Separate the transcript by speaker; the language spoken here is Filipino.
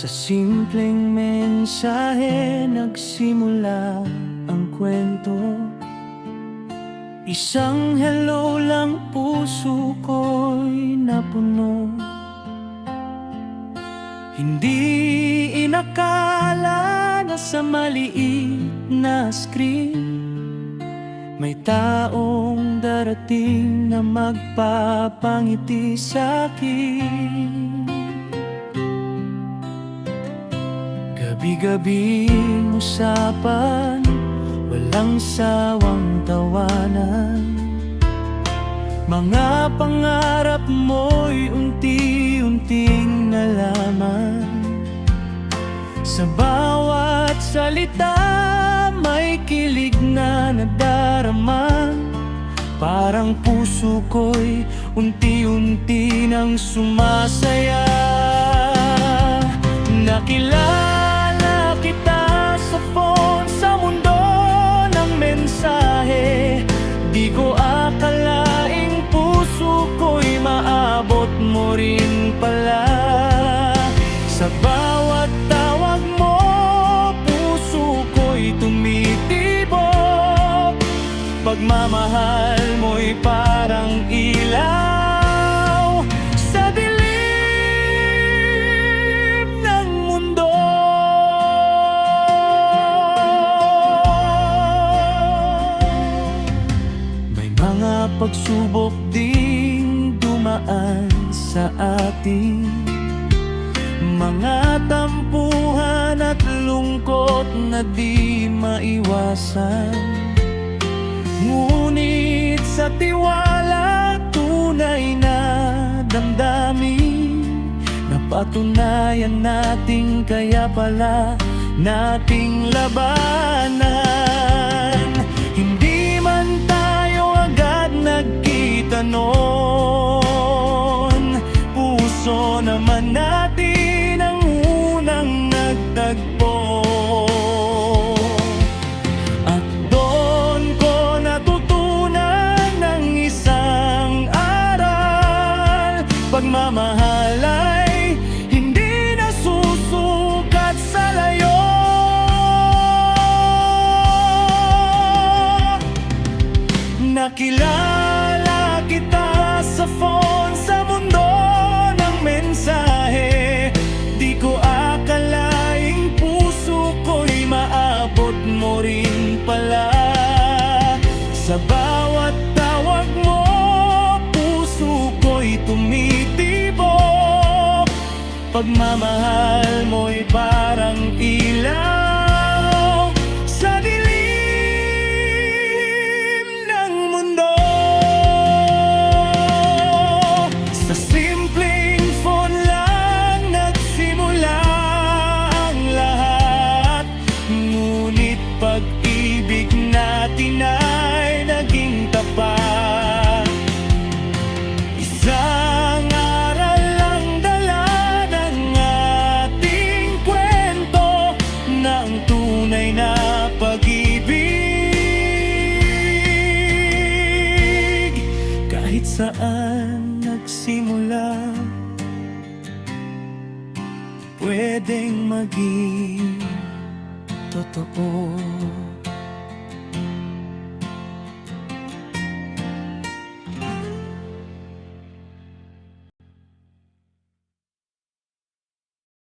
Speaker 1: Sa simpleng mensahe nagsimula ang kwento. Isang hello lang, puso ko'y napuno. Hindi inakala na sa maliit na screen may taong darating na magpapangiti sa'kin. Gabi-gabing usapan, walang sawang tawanan. Mga pangarap mo'y unti-unting nalaman. Sa bawat salita may kilig na nadarama. Parang puso ko'y unti-unti nang sumasaya. Nakilala kita sa phone, sa mundo ng mensahe. Di ko akalaing puso ko'y maabot mo rin pala. Sa bawat tawag mo, puso ko'y tumitibok. Pagmamahal mo'y parang ilaw sa dilim ng mundo. May mga pagsubok ding dumaan sa atin, mga tampuhan at lungkot na di maiwasan. Ngunit sa tiwala, tunay na damdamin, napatunayan natin kaya pala nating labanan. Hindi man tayo agad nagkita noon, puso naman natin ang unang nagtagpo. At doon ko natutunan ng isang aral: pagmamahal ay hindi nasusukat sa layo. Nakilala kita sa phone, sa mundo ng mensahe. Di ko akalaing puso ko'y maabot mo rin pala. Sa bawat tawag mo, puso ko'y tumitibok. Pagmamahal mo'y parang ilaw sa dilim ng mundo. Sa simpleng phone lang nagsimula ang lahat. Ngunit pag-ibig natin ay naging tapat. Isang aral lang dala ng ating kwento, ng tunay na pag-ibig. Kahit saan nagsimula, pwedeng maging totoo.